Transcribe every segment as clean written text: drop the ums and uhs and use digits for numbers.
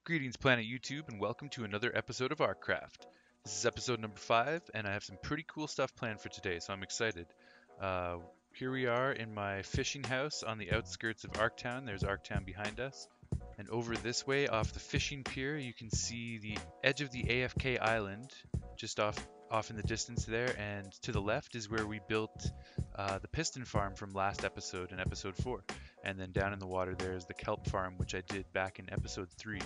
Greetings, Planet YouTube, and welcome to another episode of ArcCraft. This is episode number 5, and I have some pretty cool stuff planned for today, so I'm excited. Uh, Here we are in my fishing house on the outskirts of ArcTown. There's ArcTown behind us. And over this way, off the fishing pier, you can see the edge of the AFK Island, just off in the distance there. And to the left is where we built the piston farm from last episode, in episode 4. And then down in the water there is the Kelp Farm, which I did back in episode 3.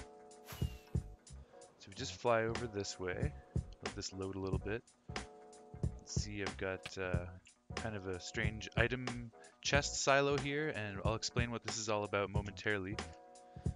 So we just fly over this way, let this load a little bit. Let's see, I've got kind of a strange item chest silo here, and I'll explain what this is all about momentarily.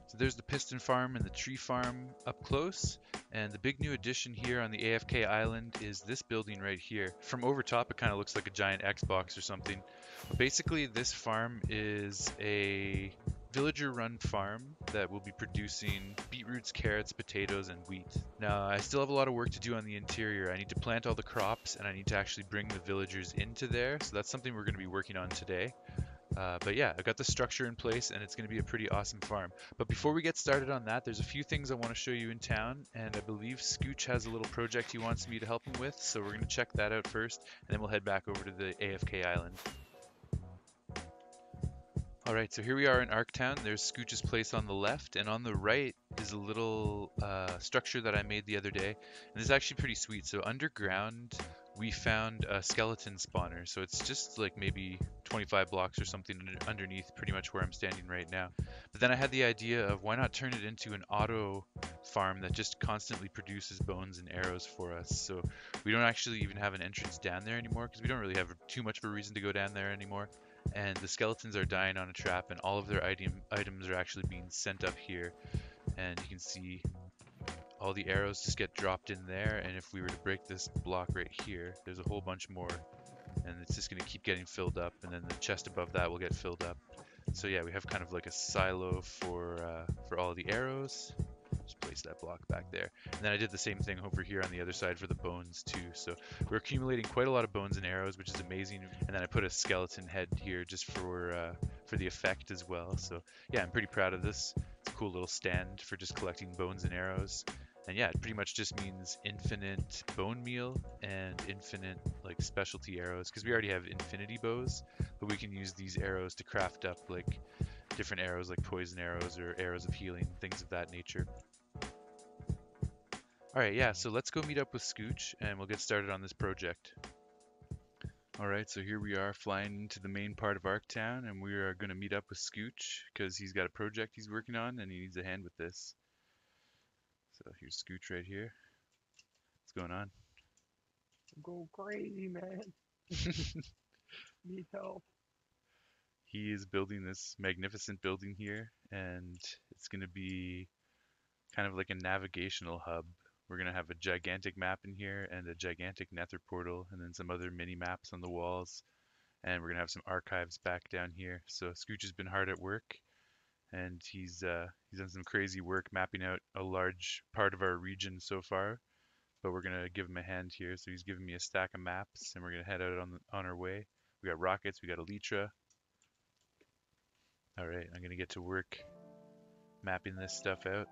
So there's the piston farm and the tree farm up close, and the big new addition here on the AFK Island is this building right here. From over top it kind of looks like a giant Xbox or something. But basically this farm is a villager-run farm that will be producing beetroots, carrots, potatoes, and wheat. Now, I still have a lot of work to do on the interior. I need to plant all the crops, and I need to actually bring the villagers into there, so that's something we're going to be working on today. But yeah, I've got the structure in place, and it's going to be a pretty awesome farm. But before we get started on that, there's a few things I want to show you in town, and I believe Scootch has a little project he wants me to help him with, so we're going to check that out first, and then we'll head back over to the AFK Island. Alright, so here we are in ArcTown. There's Scooch's place on the left, and on the right is a little structure that I made the other day. And this is actually pretty sweet. So underground, we found a skeleton spawner. So it's just like maybe 25 blocks or something underneath pretty much where I'm standing right now. But then I had the idea of why not turn it into an auto farm that just constantly produces bones and arrows for us. So we don't actually even have an entrance down there anymore because we don't really have too much of a reason to go down there anymore. And the skeletons are dying on a trap, and all of their items are actually being sent up here. And you can see all the arrows just get dropped in there, and if we were to break this block right here, there's a whole bunch more, and it's just going to keep getting filled up, and then the chest above that will get filled up. So yeah, we have kind of like a silo for all the arrows. Just place that block back there. And then I did the same thing over here on the other side for the bones too. So we're accumulating quite a lot of bones and arrows, which is amazing. And then I put a skeleton head here just for the effect as well. So yeah, I'm pretty proud of this. It's a cool little stand for just collecting bones and arrows. And yeah, it pretty much just means infinite bone meal and infinite like specialty arrows, because we already have infinity bows, but we can use these arrows to craft up like different arrows like poison arrows or arrows of healing, things of that nature. Alright, yeah, so let's go meet up with Scootch and we'll get started on this project. Alright, so here we are flying into the main part of ArcTown, and we are going to meet up with Scootch because he's got a project he's working on and he needs a hand with this. So here's Scootch right here. What's going on? I'm going crazy, man. Need help. He is building this magnificent building here, and it's going to be kind of like a navigational hub. We're going to have a gigantic map in here and a gigantic nether portal, and then some other mini maps on the walls. And we're going to have some archives back down here. So Scooch has been hard at work, and he's done some crazy work mapping out a large part of our region so far. But we're going to give him a hand here. So he's giving me a stack of maps, and we're going to head out on our way. We got rockets, we got elytra. Alright, I'm going to get to work mapping this stuff out.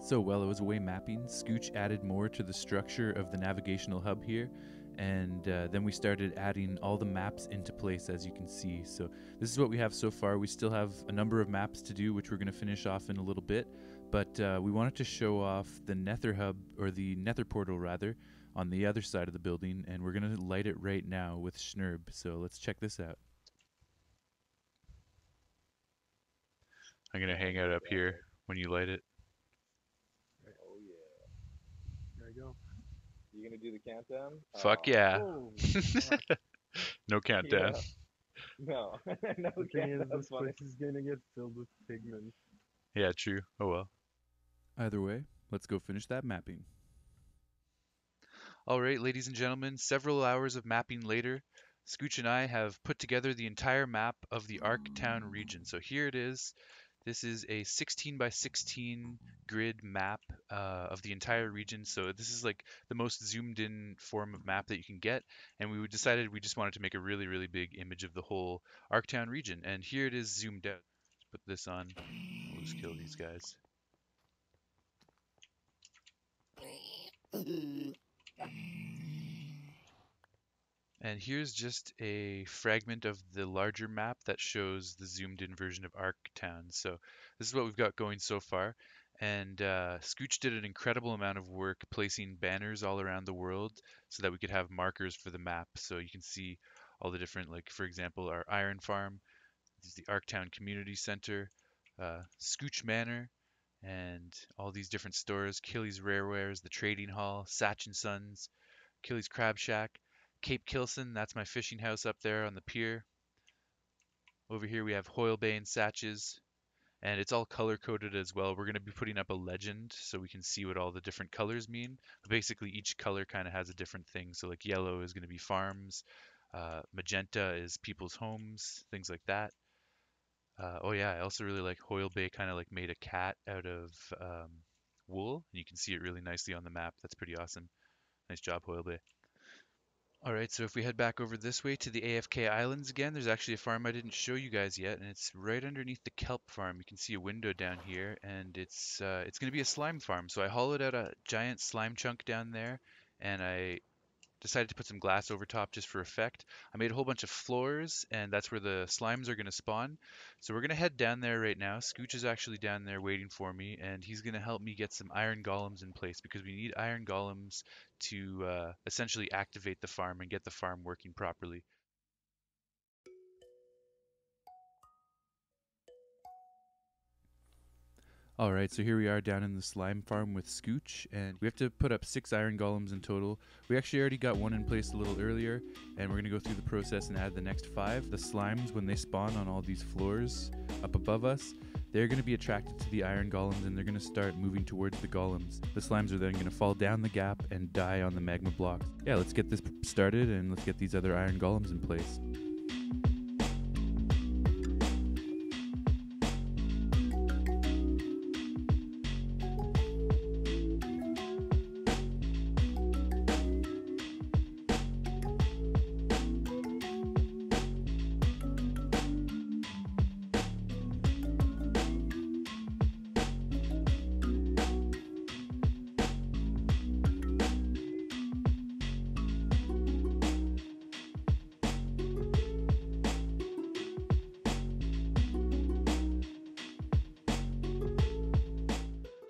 So while I was away mapping, Scooch added more to the structure of the Navigational Hub here, and then we started adding all the maps into place, as you can see. So this is what we have so far. We still have a number of maps to do, which we're going to finish off in a little bit, but we wanted to show off the Nether Hub, or the Nether Portal rather, on the other side of the building, and we're going to light it right now with Schnurb. So let's check this out. I'm going to hang out up here when you light it. Oh yeah. There I go. You gonna do the countdown? Fuck yeah. Oh, fuck. No countdown. Yeah. No. No The thing is, countdown. this place is gonna get filled with pigmen. Yeah, true. Oh well. Either way, let's go finish that mapping. Alright, ladies and gentlemen, several hours of mapping later, Scooch and I have put together the entire map of the ArcTown region. So here it is. This is a 16 by 16 grid map of the entire region. So this is like the most zoomed in form of map that you can get. And we decided we just wanted to make a really, really big image of the whole ArcTown region. And here it is zoomed out. Let's put this on. We'll just kill these guys. And here's just a fragment of the larger map that shows the zoomed in version of ArcTown. So this is what we've got going so far. And Scooch did an incredible amount of work placing banners all around the world so that we could have markers for the map. So you can see all the different, like for example, our iron farm, this is the ArcTown Community Center, Scooch Manor, and all these different stores, Killy's Rarewares, the Trading Hall, Satch and Sons, Killy's Crab Shack, Cape Kilson, that's my fishing house up there on the pier. Over here we have Hoyle Bay and Satch's, and it's all color coded as well. We're going to be putting up a legend so we can see what all the different colors mean. But basically each color kind of has a different thing. So like yellow is going to be farms, magenta is people's homes, things like that. Oh yeah, I also really like Hoyle Bay kind of like made a cat out of wool, and you can see it really nicely on the map. That's pretty awesome. Nice job, Hoyle Bay. Alright, so if we head back over this way to the AFK Islands again, there's actually a farm I didn't show you guys yet, and it's right underneath the Kelp Farm. You can see a window down here, and it's going to be a slime farm. So I hollowed out a giant slime chunk down there, and I decided to put some glass over top just for effect. I made a whole bunch of floors, and that's where the slimes are going to spawn. So we're going to head down there right now. Scooch is actually down there waiting for me, and he's going to help me get some iron golems in place because we need iron golems to essentially activate the farm and get the farm working properly. Alright, so here we are down in the slime farm with Scooch, and we have to put up 6 iron golems in total. We actually already got one in place a little earlier, and we're going to go through the process and add the next 5. The slimes, when they spawn on all these floors up above us, they're going to be attracted to the iron golems, and they're going to start moving towards the golems. The slimes are then going to fall down the gap and die on the magma blocks. Yeah, let's get this started, and let's get these other iron golems in place.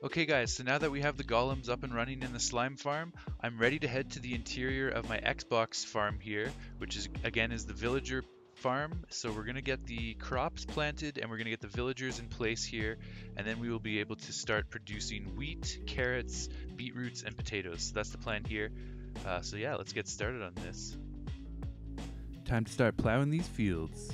Okay guys, so now that we have the golems up and running in the slime farm, I'm ready to head to the interior of my Xbox farm here, which is again is the villager farm. So we're gonna get the crops planted and we're gonna get the villagers in place here, and then we will be able to start producing wheat, carrots, beetroots, and potatoes. So that's the plan here. So yeah, let's get started on this. Time to start plowing these fields.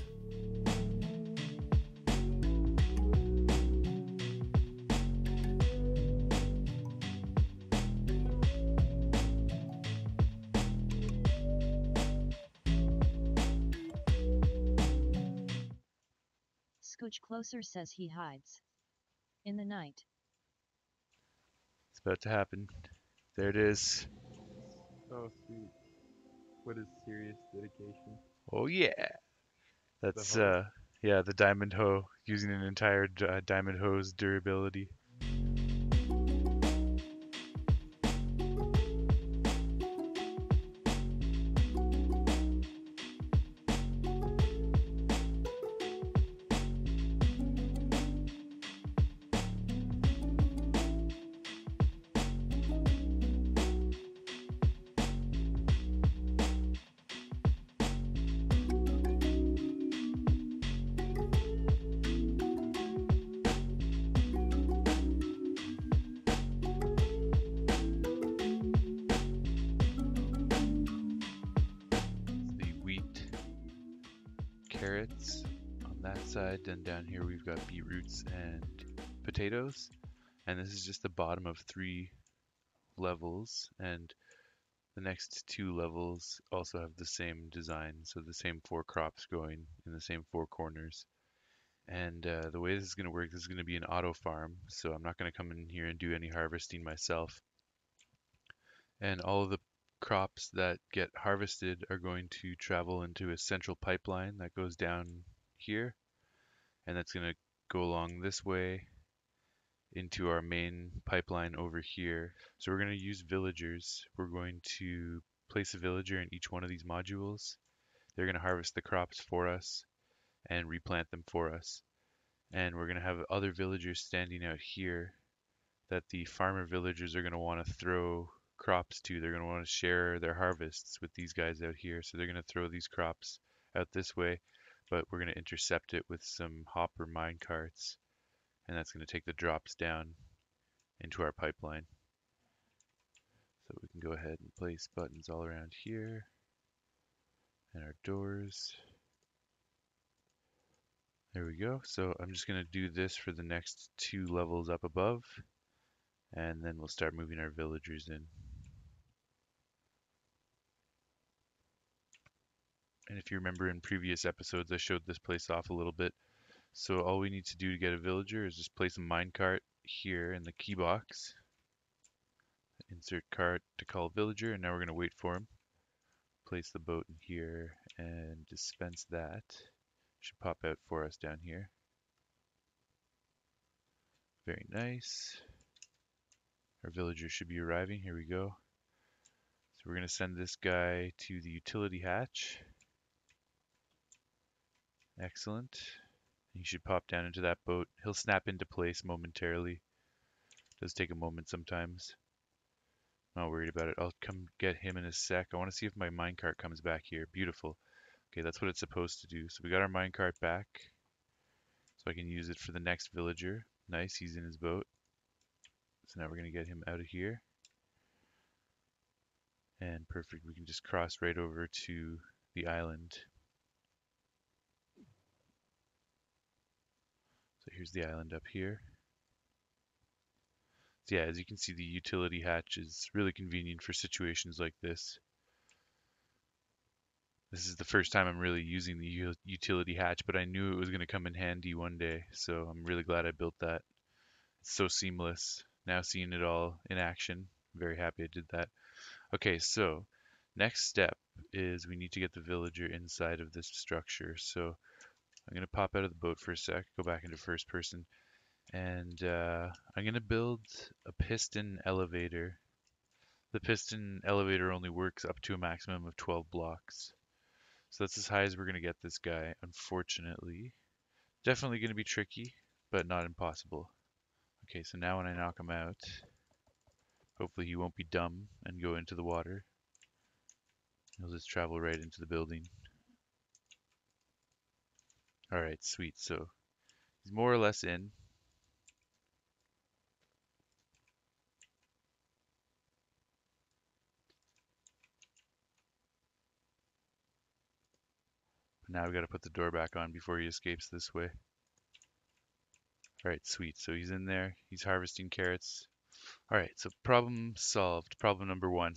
Scooch closer says he hides in the night. It's about to happen. There it is. Oh, sweet. What is serious dedication? Oh yeah. That's The hoe? yeah, the diamond hoe, using an entire diamond hoe's durability. carrots on that side. Then down here we've got beetroots and potatoes. And this is just the bottom of 3 levels. And the next 2 levels also have the same design. So the same 4 crops going in the same 4 corners. And the way this is going to work, this is going to be an auto farm. So I'm not going to come in here and do any harvesting myself. And all of the crops that get harvested are going to travel into a central pipeline that goes down here, and that's going to go along this way into our main pipeline over here. So we're going to use villagers. We're going to place a villager in each one of these modules. They're going to harvest the crops for us and replant them for us. And we're going to have other villagers standing out here that the farmer villagers are going to want to throw crops to. They're going to want to share their harvests with these guys out here. So they're going to throw these crops out this way, but we're going to intercept it with some hopper mine carts, and that's going to take the drops down into our pipeline. So we can go ahead and place buttons all around here and our doors. There we go. So I'm just going to do this for the next 2 levels up above, and then we'll start moving our villagers in. And if you remember in previous episodes, I showed this place off a little bit. So all we need to do to get a villager is just place a minecart here in the key box. Insert cart to call villager, and now we're going to wait for him. Place the boat in here and dispense that. Should pop out for us down here. Very nice. Our villager should be arriving. Here we go. So we're going to send this guy to the utility hatch. Excellent. He should pop down into that boat. He'll snap into place momentarily. Does take a moment sometimes. Not worried about it. I'll come get him in a sec. I want to see if my minecart comes back here. Beautiful. Okay, that's what it's supposed to do. So we got our minecart back. So I can use it for the next villager. Nice, he's in his boat. So now we're going to get him out of here. And perfect, we can just cross right over to the island. So here's the island up here. So yeah, as you can see, the utility hatch is really convenient for situations like this. This is the first time I'm really using the utility hatch, but I knew it was going to come in handy one day, so I'm really glad I built that. It's so seamless. Now seeing it all in action, I'm very happy I did that. Okay, so next step is we need to get the villager inside of this structure. So I'm going to pop out of the boat for a sec, go back into first person, and I'm going to build a piston elevator. The piston elevator only works up to a maximum of 12 blocks. So that's as high as we're going to get this guy, unfortunately. Definitely going to be tricky, but not impossible. Okay, so now when I knock him out, hopefully he won't be dumb and go into the water. He'll just travel right into the building. Alright, sweet. So he's more or less in. Now we got to put the door back on before he escapes this way. Alright, sweet. So he's in there. He's harvesting carrots. Alright, so problem solved. Problem number 1.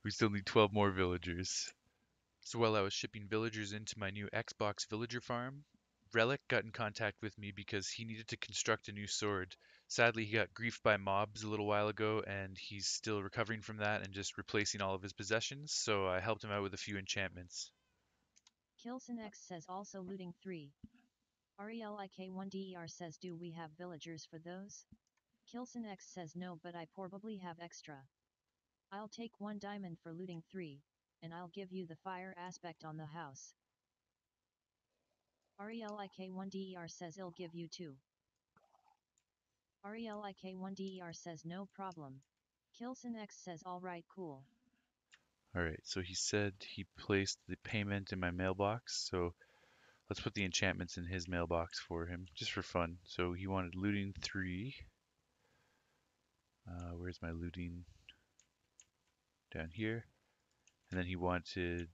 We still need 12 more villagers. So while I was shipping villagers into my new Xbox villager farm, Relic got in contact with me because he needed to construct a new sword. Sadly, he got griefed by mobs a little while ago, and he's still recovering from that and just replacing all of his possessions, so I helped him out with a few enchantments. Kilson X says also looting 3. RELIK1DER says do we have villagers for those? Kilson X says no, but I probably have extra. I'll take 1 diamond for looting 3, and I'll give you the fire aspect on the house. RELIK1DER says I'll give you 2. RELIK1DER says no problem. Kilson X says alright, cool. Alright, so he said he placed the payment in my mailbox, so let's put the enchantments in his mailbox for him, just for fun. So he wanted looting 3. Where's my looting? Down here. And then he wanted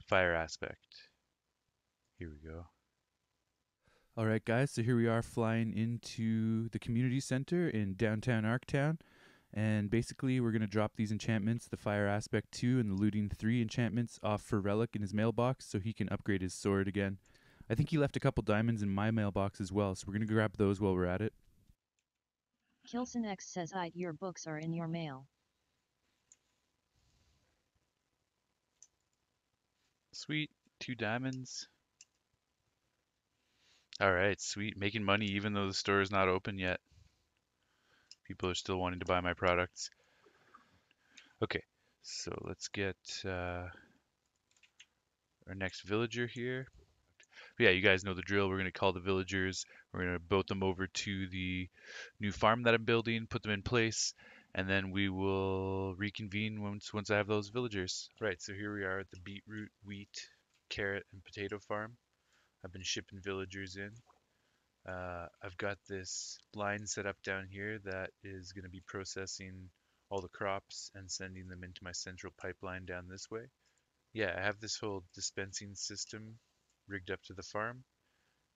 fire aspect. Here we go. All right, guys, so here we are flying into the community center in downtown ArcTown. And basically, we're going to drop these enchantments, the Fire Aspect 2 and the Looting 3 enchantments, off for Relic in his mailbox so he can upgrade his sword again. I think he left a couple diamonds in my mailbox as well, so we're going to grab those while we're at it. Kilson X says, your books are in your mail. Sweet. 2 diamonds. Alright, sweet. Making money even though the store is not open yet. People are still wanting to buy my products. Okay, so let's get our next villager here. But yeah, you guys know the drill. We're going to call the villagers. We're going to boat them over to the new farm that I'm building, put them in place, and then we will reconvene once I have those villagers. Right, so here we are at the beetroot, wheat, carrot, and potato farm. I've been shipping villagers in. I've got this line set up down here that is going to be processing all the crops and sending them into my central pipeline down this way. Yeah, I have this whole dispensing system rigged up to the farm,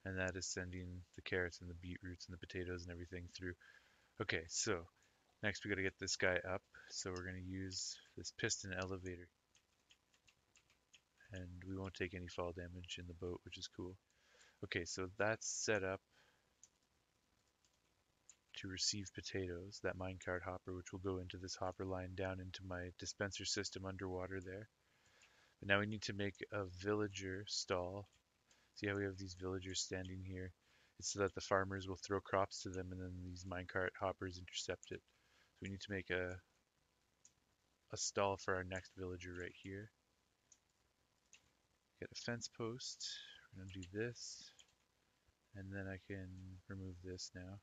and that is sending the carrots and the beetroots and the potatoes and everything through. Okay, so next we got to get this guy up, so we're going to use this piston elevator. And we won't take any fall damage in the boat, which is cool. Okay, so that's set up to receive potatoes, that minecart hopper, which will go into this hopper line down into my dispenser system underwater there. But now we need to make a villager stall. See how we have these villagers standing here? It's so that the farmers will throw crops to them and then these minecart hoppers intercept it. So we need to make a stall for our next villager right here. Get a fence post. We're going to do this. And then I can remove this now.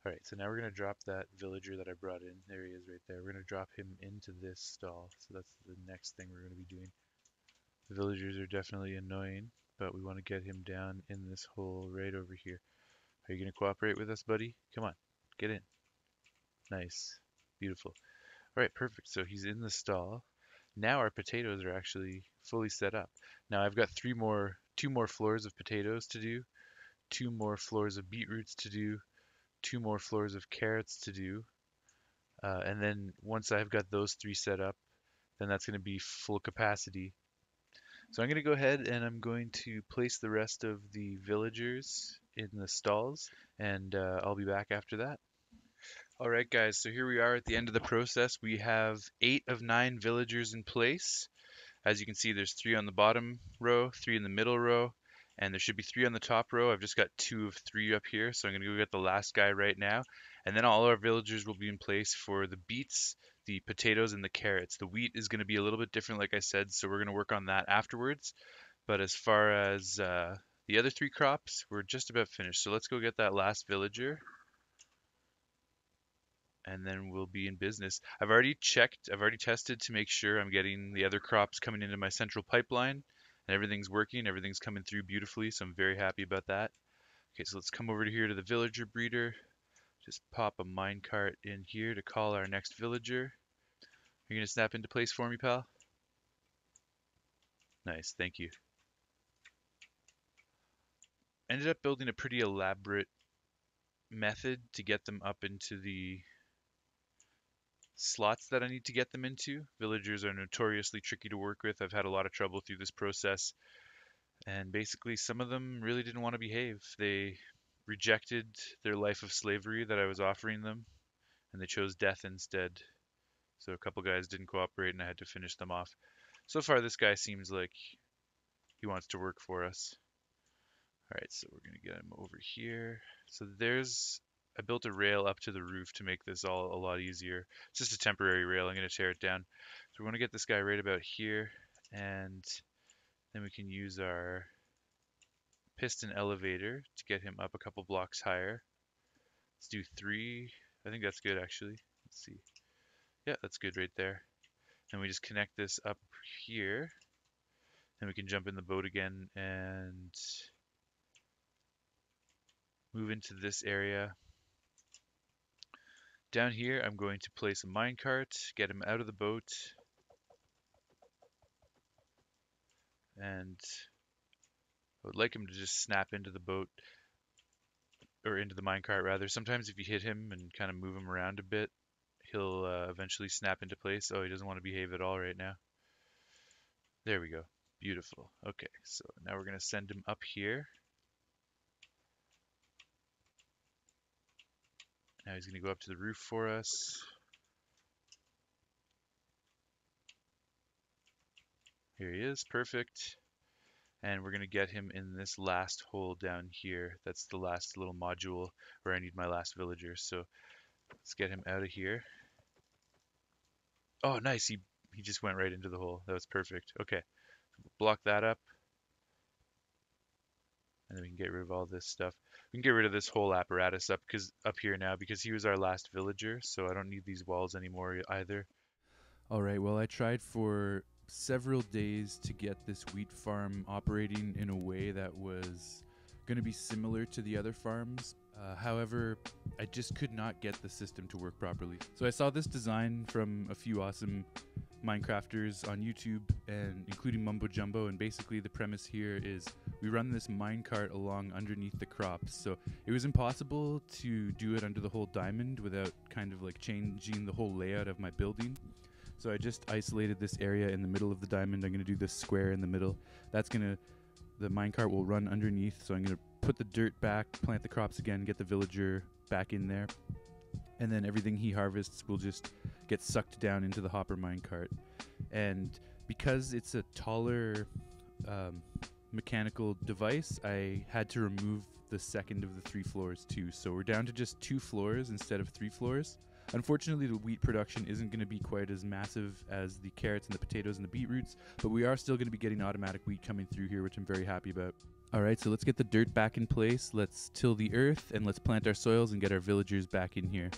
Alright, so now we're going to drop that villager that I brought in. There he is right there. We're going to drop him into this stall. So that's the next thing we're going to be doing. The villagers are definitely annoying, but we want to get him down in this hole right over here. Are you going to cooperate with us, buddy? Come on, get in. Nice. Beautiful. Alright, perfect. So he's in the stall. Now our potatoes are actually fully set up. Now I've got two more floors of potatoes to do, 2 more floors of beetroots to do, 2 more floors of carrots to do, and then once I've got those 3 set up, then that's going to be full capacity. So I'm going to go ahead and I'm going to place the rest of the villagers in the stalls, and I'll be back after that. Alright guys, so here we are at the end of the process. We have 8 of 9 villagers in place. As you can see, there's 3 on the bottom row, 3 in the middle row, and there should be 3 on the top row. I've just got 2 of 3 up here, so I'm going to go get the last guy right now. And then all our villagers will be in place for the beets, the potatoes, and the carrots. The wheat is going to be a little bit different, like I said, so we're going to work on that afterwards. But as far as the other 3 crops, we're just about finished. So let's go get that last villager, and then we'll be in business. I've already tested to make sure I'm getting the other crops coming into my central pipeline, and everything's working, everything's coming through beautifully, so I'm very happy about that. Okay, so let's come over here to the villager breeder. Just pop a minecart in here to call our next villager. Are you gonna snap into place for me, pal? Nice, thank you. Ended up building a pretty elaborate method to get them up into the slots that I need to get them into. Villagers are notoriously tricky to work with. I've had a lot of trouble through this process, and basically some of them really didn't want to behave. They rejected their life of slavery that I was offering them, and they chose death instead. So a couple guys didn't cooperate and I had to finish them off. So far this guy seems like he wants to work for us. Alright, so we're going to get him over here. So I built a rail up to the roof to make this all a lot easier. It's just a temporary rail. I'm going to tear it down. So we're going to get this guy right about here, and then we can use our piston elevator to get him up a couple blocks higher. Let's do 3. I think that's good actually. Let's see. Yeah, that's good right there. And we just connect this up here, and we can jump in the boat again and move into this area. Down here, I'm going to place a minecart, get him out of the boat, and I would like him to just snap into the boat, or into the minecart rather. Sometimes if you hit him and kind of move him around a bit, he'll eventually snap into place. Oh, he doesn't want to behave at all right now. There we go. Beautiful. Okay, so now we're going to send him up here. Now he's going to go up to the roof for us. Here he is, perfect. And we're going to get him in this last hole down here. That's the last little module where I need my last villager. So let's get him out of here. Oh, nice. He just went right into the hole. That was perfect. Okay, block that up. And then we can get rid of all this stuff. We can get rid of this whole apparatus up here now because he was our last villager. So I don't need these walls anymore either. All right, well, I tried for several days to get this wheat farm operating in a way that was going to be similar to the other farms. However, I just could not get the system to work properly. So I saw this design from a few awesome Minecrafters on YouTube, and including Mumbo Jumbo, and basically the premise here is we run this minecart along underneath the crops. So it was impossible to do it under the whole diamond without kind of like changing the whole layout of my building. So I just isolated this area in the middle of the diamond. I'm going to do this square in the middle. The minecart will run underneath, so I'm going to put the dirt back, plant the crops again, get the villager back in there, and then everything he harvests will just get sucked down into the hopper minecart. And because it's a taller mechanical device, I had to remove the second of the 3 floors too. So we're down to just 2 floors instead of 3 floors. Unfortunately, the wheat production isn't going to be quite as massive as the carrots and the potatoes and the beetroots, but we are still going to be getting automatic wheat coming through here, which I'm very happy about. All right, so let's get the dirt back in place, let's till the earth, and let's plant our soils and get our villagers back in here.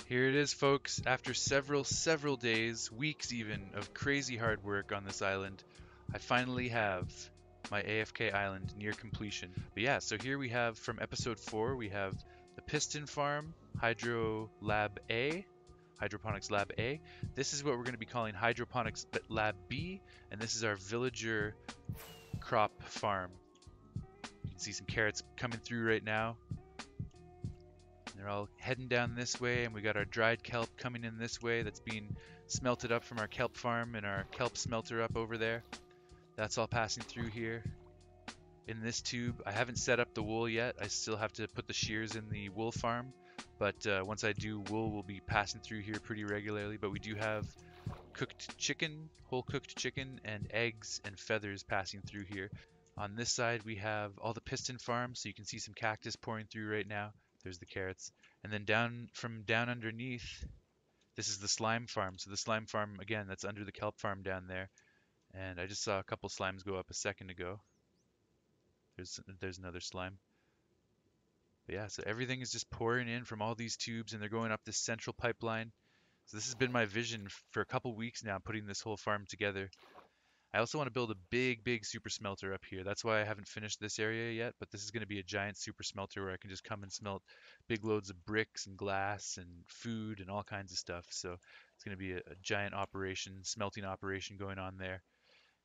Here it is, folks. After several days, weeks even, of crazy hard work on this island, I finally have my AFK Island near completion. But yeah, so here we have, from episode 4, we have the Piston Farm, Hydroponics Lab A. This is what we're going to be calling Hydroponics Lab B, and this is our villager crop farm. You can see some carrots coming through right now. They're all heading down this way, and we got our dried kelp coming in this way that's being smelted up from our kelp farm and our kelp smelter up over there. That's all passing through here in this tube. I haven't set up the wool yet. I still have to put the shears in the wool farm, but once I do, wool will be passing through here pretty regularly. But we do have cooked chicken, whole cooked chicken, and eggs and feathers passing through here. On this side, we have all the piston farms, so you can see some cactus pouring through right now. There's the carrots. And then down underneath, this is the slime farm. So the slime farm, again, that's under the kelp farm down there. And I just saw a couple slimes go up a second ago. There's another slime. But yeah, so everything is just pouring in from all these tubes, and they're going up this central pipeline. So this has been my vision for a couple weeks now, putting this whole farm together. I also want to build a big super smelter up here. That's why I haven't finished this area yet, but this is going to be a giant super smelter where I can just come and smelt big loads of bricks and glass and food and all kinds of stuff. So it's going to be a giant operation, smelting operation going on there.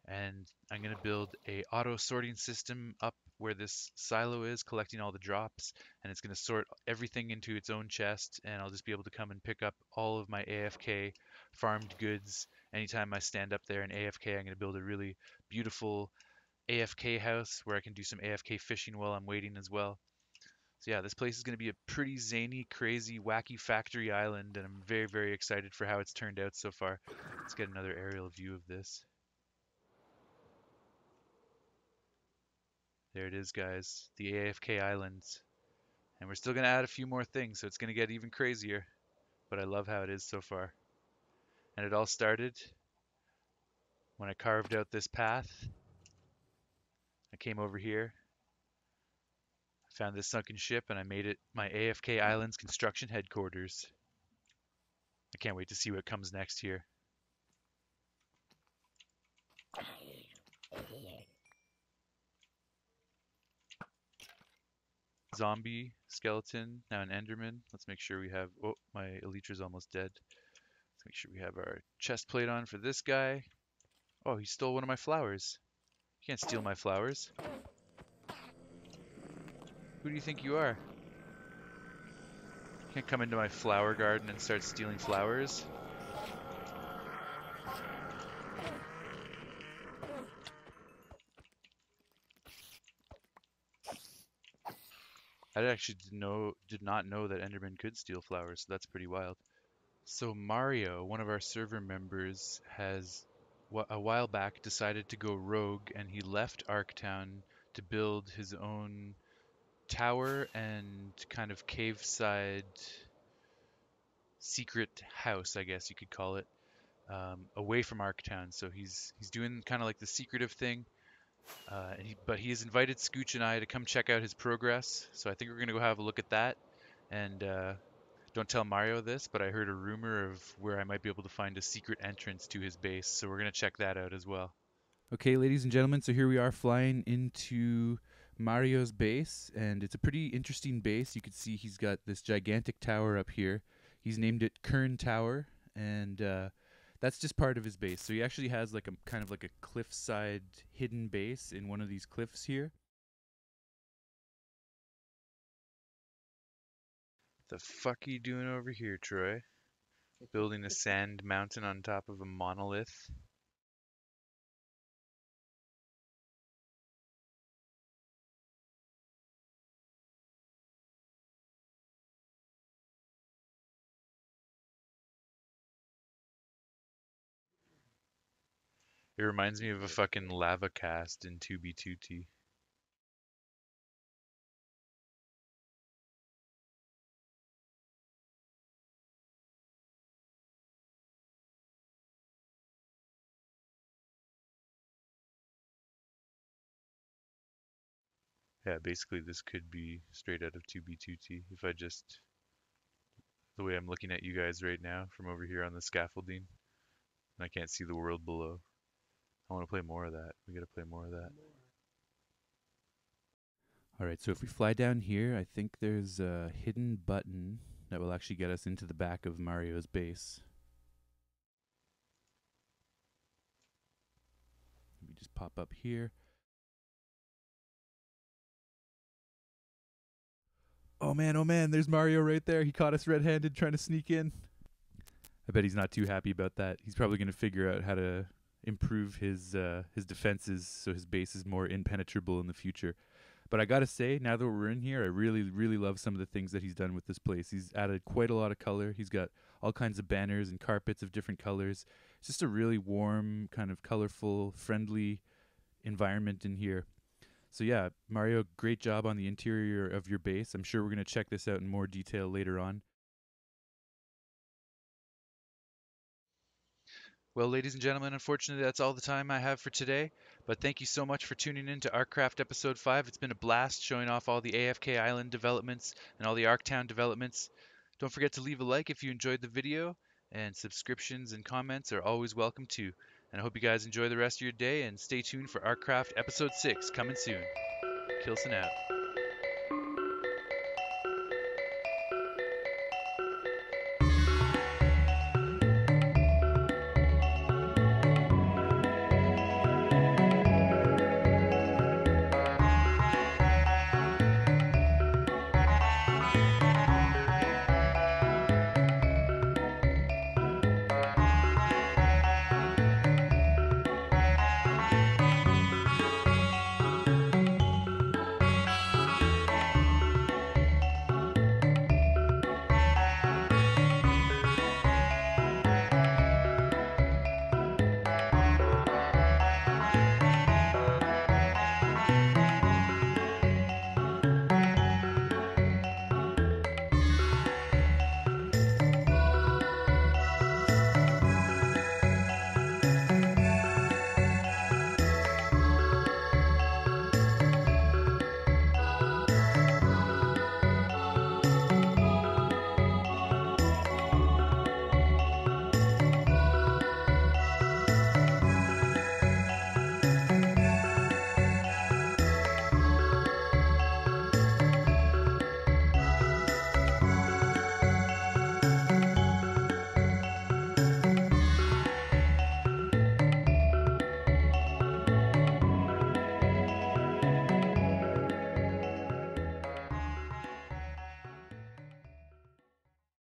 And I'm going to build a auto sorting system up where this silo is, collecting all the drops, and it's going to sort everything into its own chest, and I'll just be able to come and pick up all of my AFK farmed goods. Anytime I stand up there in AFK, I'm going to build a really beautiful AFK house where I can do some AFK fishing while I'm waiting as well. So yeah, this place is going to be a pretty zany, crazy, wacky factory island, and I'm very, very excited for how it's turned out so far. Let's get another aerial view of this. There it is, guys, the AFK Islands. And we're still going to add a few more things, so it's going to get even crazier. But I love how it is so far. And it all started when I carved out this path. I came over here, I found this sunken ship, and I made it my AFK Islands construction headquarters. I can't wait to see what comes next here. Zombie, skeleton, now an enderman. Let's make sure we have... Oh, my elytra's almost dead. Let's make sure we have our chest plate on for this guy. Oh, he stole one of my flowers. You can't steal my flowers. Who do you think you are? You can't come into my flower garden and start stealing flowers. I actually did not know that Enderman could steal flowers, so that's pretty wild. So Mario, one of our server members, has a while back decided to go rogue, and he left ArcTown to build his own tower and kind of cave side secret house, I guess you could call it, away from ArcTown. So he's doing kind of like the secretive thing. But he has invited Scooch and I to come check out his progress, so I think we're going to go have a look at that. And don't tell Mario this, but I heard a rumor of where I might be able to find a secret entrance to his base, so we're going to check that out as well. Okay, ladies and gentlemen, so here we are flying into Mario's base, and it's a pretty interesting base. You can see he's got this gigantic tower up here. He's named it Kern Tower, and that's just part of his base. So he actually has like a kind of like a cliffside hidden base in one of these cliffs here. The fuck are you doing over here, Troy? Building a sand mountain on top of a monolith? It reminds me of a fucking lava cast in 2B2T. Yeah, basically this could be straight out of 2B2T if I just... The way I'm looking at you guys right now from over here on the scaffolding, and I can't see the world below. I want to play more of that. We gotta play more of that. Alright, so if we fly down here, I think there's a hidden button that will actually get us into the back of Mario's base. We just pop up here. Oh man, there's Mario right there. He caught us red-handed trying to sneak in. I bet he's not too happy about that. He's probably going to figure out how to improve his defenses so his base is more impenetrable in the future. But I gotta say, now that we're in here, I really, really love some of the things that he's done with this place. He's added quite a lot of color. He's got all kinds of banners and carpets of different colors. It's just a really warm, kind of colorful, friendly environment in here. So yeah, Mario, great job on the interior of your base. I'm sure we're going to check this out in more detail later on. Well, ladies and gentlemen, unfortunately that's all the time I have for today, but thank you so much for tuning in to ArcCraft Episode 5. It's been a blast showing off all the AFK Island developments and all the ArcTown developments. Don't forget to leave a like if you enjoyed the video, and subscriptions and comments are always welcome too. And I hope you guys enjoy the rest of your day, and stay tuned for ArcCraft Episode 6 coming soon. Kilson out.